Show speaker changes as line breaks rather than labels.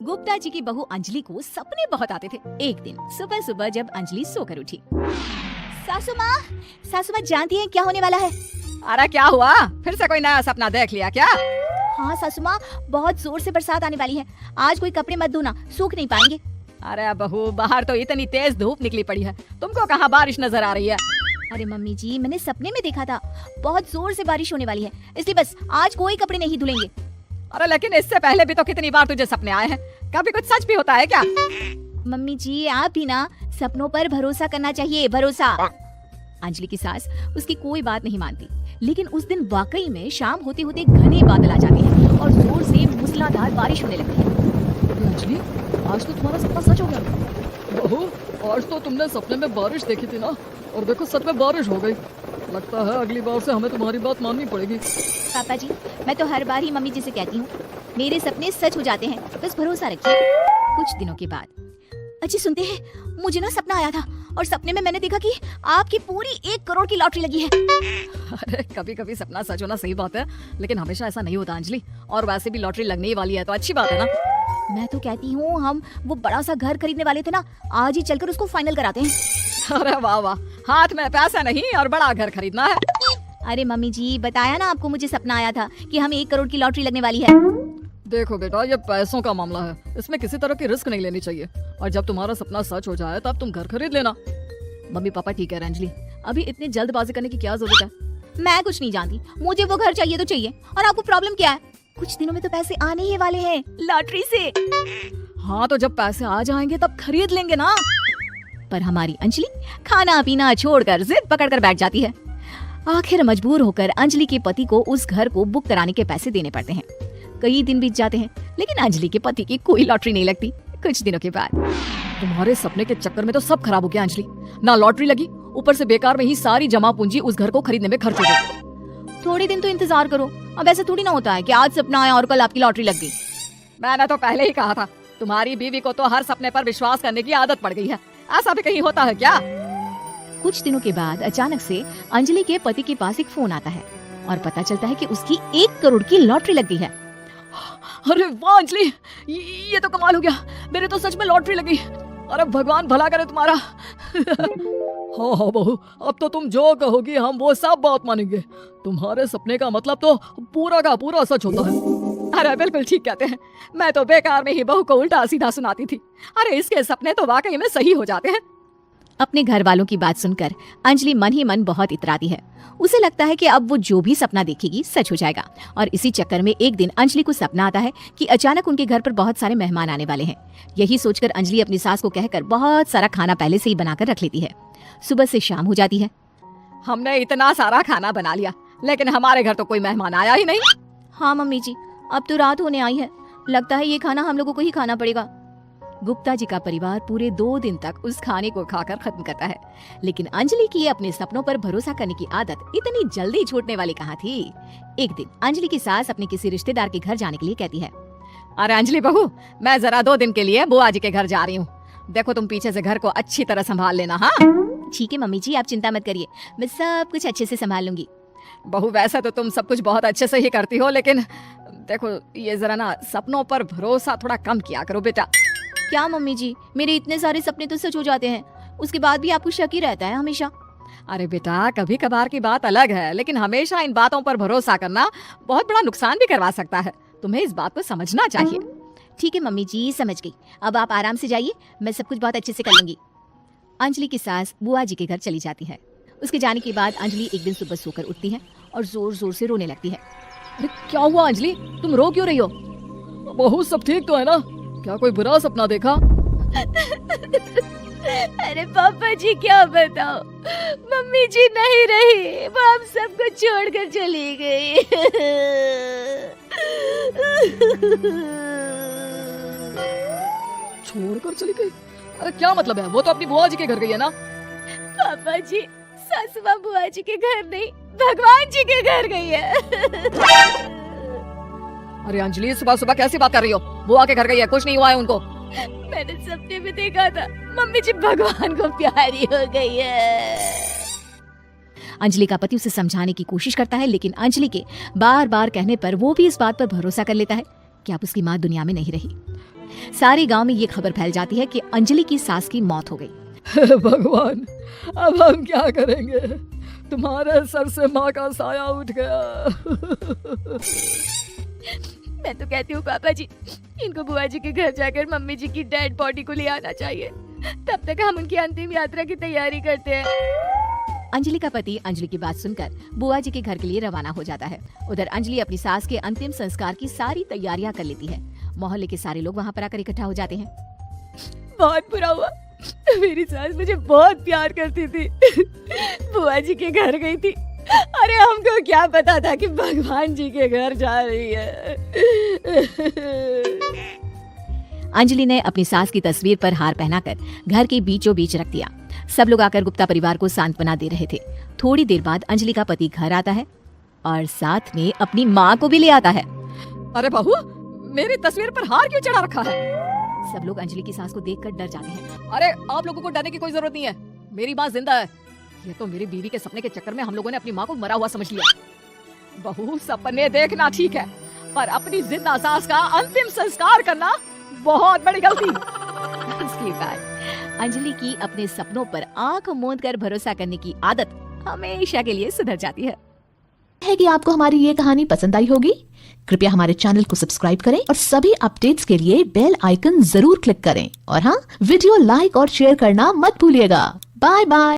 गुप्ता जी की बहू अंजलि को सपने बहुत आते थे। एक दिन सुबह सुबह जब अंजलि सोकर उठी, सासू माँ जानती हैं क्या होने वाला है?
अरे क्या हुआ, फिर से कोई नया सपना देख लिया क्या?
हाँ सासू माँ, बहुत जोर से बरसात आने वाली है। आज कोई कपड़े मत धोना, सूख नहीं पाएंगे।
अरे बहू, बाहर तो इतनी तेज धूप निकली पड़ी है, तुमको कहाँ बारिश नजर आ रही है?
अरे मम्मी जी, मैंने सपने में देखा था बहुत जोर से बारिश होने वाली है, इसलिए बस आज कोई कपड़े नहीं धुलेंगे।
अरे लेकिन इससे पहले भी तो कितनी बार तुझे सपने आए हैं, कभी कुछ सच भी होता है क्या?
मम्मी जी, आप भी ना सपनों पर भरोसा करना चाहिए, भरोसा। अंजलि की सास उसकी कोई बात नहीं मानती, लेकिन उस दिन वाकई में शाम होते होते घने बादल आ जाते हैं और जोर से मूसलाधार बारिश होने लगती है।
अंजलि, आज तो तुम्हारा सपना सच हो गया। बहू, आज तो तुमने सपने में बारिश देखी थी ना, और देखो सच में बारिश हो गई। लगता है अगली बार से हमें तुम्हारी बात माननी पड़ेगी।
पापा जी, मैं तो हर बार ही मम्मी जी से कहती हूँ, मेरे सपने सच हो जाते हैं, बस भरोसा रखिए। कुछ दिनों के बाद, अजी सुनते हैं, मुझे ना सपना आया था और सपने में मैंने देखा कि आपकी पूरी 1 करोड़ की लॉटरी लगी है।
अरे कभी कभी सपना सच होना सही बात है, लेकिन हमेशा ऐसा नहीं होता अंजलि, और वैसे भी लॉटरी लगने ही वाली है तो अच्छी बात है ना।
मैं तो कहती हूँ, हम वो बड़ा सा घर खरीदने वाले थे ना, आज ही चलकर उसको फाइनल कराते हैं।
अरे वाह वाह, हाथ में पैसा नहीं और बड़ा घर खरीदना है।
अरे मम्मी जी, बताया ना आपको, मुझे सपना आया था कि हमें 1 करोड़ की लॉटरी लगने वाली है।
देखो बेटा, ये पैसों का मामला है, इसमें किसी तरह की रिस्क नहीं लेनी चाहिए, और जब तुम्हारा सपना सच हो जाए तब तुम घर खरीद लेना। मम्मी पापा ठीक है अंजलि, अभी इतनी जल्दबाजी करने की क्या जरूरत है?
मैं कुछ नहीं जानती, मुझे वो घर चाहिए तो चाहिए, और आपको प्रॉब्लम क्या है? कुछ दिनों में तो पैसे आने ही वाले हैं लॉटरी से।
हाँ तो जब पैसे आ जाएंगे तब खरीद लेंगे ना।
पर हमारी अंजलि खाना पीना छोड़कर जिद पकड़कर बैठ जाती है। आखिर मजबूर होकर अंजलि के पति को उस घर को बुक कराने के पैसे देने पड़ते हैं। कई दिन बीत जाते हैं, लेकिन अंजलि के पति की कोई लॉटरी नहीं लगती। कुछ दिनों के बाद,
तुम्हारे सपने के चक्कर में तो सब खराब हो गया अंजलि, ना लॉटरी लगी, ऊपर से बेकार में ही सारी जमा पूंजी उस घर को खरीदने में खर्च हो गई।
थोड़ी दिन तो इंतजार करो, अब ऐसा थोड़ी ना होता है कि आज सपना आया और कल आपकी लॉटरी लग गई।
मैंने तो पहले ही कहा था, तुम्हारी बीवी को तो हर सपने पर विश्वास करने की आदत पड़ गई है, ऐसा भी कहीं होता है क्या?
कुछ दिनों के बाद अचानक से अंजलि के पति के पास एक फोन आता है और पता चलता है कि उसकी 1 करोड़ की लॉटरी लग गई है।
अरे वाह अंजलि, ये तो कमाल हो गया, मेरे तो सच में लॉटरी लगी। अरे भगवान भला करे तुम्हारा। हाँ हाँ बहू, अब तो तुम जो कहोगी हम वो सब बात मानेंगे। तुम्हारे सपने का मतलब तो पूरा का पूरा सच होता है। अरे बिल्कुल ठीक कहते हैं, मैं तो बेकार में ही बहू को उल्टा सीधा सुनाती थी। अरे इसके सपने तो वाकई में सही हो जाते हैं।
अपने घर वालों की बात सुनकर अंजलि मन ही मन बहुत इतराती है। उसे लगता है कि अब वो जो भी सपना देखेगी सच हो जाएगा, और इसी चक्कर में एक दिन अंजलि को सपना आता है कि अचानक उनके घर पर बहुत सारे मेहमान आने वाले हैं। यही सोचकर अंजलि अपनी सास को कहकर बहुत सारा खाना पहले से ही बनाकर रख लेती है। सुबह से शाम हो जाती है।
हमने इतना सारा खाना बना लिया, लेकिन हमारे घर तो कोई मेहमान आया ही नहीं।
हाँ मम्मी जी, अब तो रात होने आई है, लगता है ये खाना हम लोगों को ही खाना पड़ेगा। गुप्ता जी का परिवार पूरे 2 दिन तक उस खाने को खाकर खत्म करता है, लेकिन अंजलि की अपने सपनों पर भरोसा करने की आदत इतनी जल्दी छूटने वाली कहाँ थी। एक दिन अंजलि की सास अपने किसी रिश्तेदार के घर जाने के लिए कहती है,
अरे अंजलि बहू, मैं जरा 2 दिन के लिए बुआ जी के घर जा रही हूँ, देखो तुम पीछे से घर को अच्छी तरह संभाल लेना। हाँ
ठीक है मम्मी जी, आप चिंता मत करिए, मैं सब कुछ अच्छे से संभाल लूंगी।
बहू, वैसे तो तुम सब कुछ बहुत अच्छे से ही करती हो, लेकिन देखो ये जरा ना सपनों पर भरोसा थोड़ा कम किया करो बेटा।
क्या मम्मी जी, मेरे इतने सारे सपने तो सच हो जाते हैं, उसके बाद भी आपको शक ही रहता है हमेशा।
अरे बेटा, कभी कभार की बात अलग है, लेकिन हमेशा इन बातों पर भरोसा करना बहुत बड़ा नुकसान भी करवा सकता है, तुम्हें इस बात को समझना चाहिए।
ठीक है मम्मी जी, समझ गई, अब आप आराम से जाइए, मैं सब कुछ बहुत अच्छे से कर लूंगी। अंजलि की सास बुआ जी के घर चली जाती है। उसके जाने के बाद अंजलि एक दिन सुबह सोकर उठती है और जोर जोर से रोने लगती है।
अरे क्या हुआ अंजलि, तुम रो क्यों रही हो? बहू सब ठीक तो है ना, क्या कोई बुरा सपना देखा?
अरे पापा जी क्या बताओ, मम्मी जी नहीं रही, वो हम सबको छोड़कर चली गई।
छोड़कर चली गई? अरे क्या मतलब है, वो तो अपनी बुआ जी के घर गई है ना।
पापा जी, सासू माँ बुआ जी के घर नहीं, भगवान जी के घर गई है।
अरे अंजलि, सुबह सुबह कैसी बात कर रही हो? बुआ के घर गई है, कुछ नहीं हुआ है उनको।
मैंने सपने में देखा था, मम्मी जी भगवान को प्यारी हो गई है। अंजलि का पति उसे समझाने की कोशिश करता है, लेकिन अंजलि के बार बार कहने पर वो भी इस बात पर भरोसा कर लेता है कि अब उसकी माँ दुनिया में नहीं रही। सारे गांव में ये खबर फैल जाती है कि अंजलि की सास की मौत हो गई।
भगवान, अब हम क्या करेंगे? तुम्हारे सर से माँ का साया उठ गया।
मैं तो कहती हूँ पापा जी, इनको बुआ जी के घर जाकर मम्मी जी की डेड बॉडी को ले आना चाहिए, तब तक हम उनकी अंतिम यात्रा की तैयारी करते हैं। अंजलि का पति अंजलि की बात सुनकर बुआ जी के घर के लिए रवाना हो जाता है। उधर अंजलि अपनी सास के अंतिम संस्कार की सारी तैयारियां कर लेती है। मोहल्ले के सारे लोग वहाँ पर आकर इकट्ठा हो जाते हैं।
बहुत बुरा हुआ, मेरी सास मुझे बहुत प्यार करती थी, बुआ जी के घर गई थी। अरे हमको क्या पता था कि भगवान जी के घर जा रही है।
अंजलि ने अपनी सास की तस्वीर पर हार पहनाकर घर के बीचों बीच रख दिया। सब लोग आकर गुप्ता परिवार को सांत्वना दे रहे थे। थोड़ी देर बाद अंजलि का पति घर आता है और साथ में अपनी माँ को भी ले आता है।
अरे बहू, मेरी तस्वीर पर हार क्यों चढ़ा रखा है?
सब लोग अंजलि की सास को देखकर डर जाते हैं।
अरे आप लोगों को डरने की कोई जरूरत नहीं है, मेरी माँ जिंदा है। ये तो मेरी बीवी के सपने के चक्कर में हम लोगों ने अपनी माँ को मरा हुआ समझ लिया। बहू, सपने देखना ठीक है, पर अपनी जिंदा सास का अंतिम संस्कार करना बहुत बड़ी गलती।
इसके बाद अंजलि की अपने सपनों पर आंख मूंद कर भरोसा करने की आदत हमेशा के लिए सुधर जाती है
कि आपको हमारी ये कहानी पसंद आई होगी। कृपया हमारे चैनल को सब्सक्राइब करें और सभी अपडेट्स के लिए बेल आइकन जरूर क्लिक करें। और हाँ, वीडियो लाइक और शेयर करना मत भूलिएगा। Bye bye.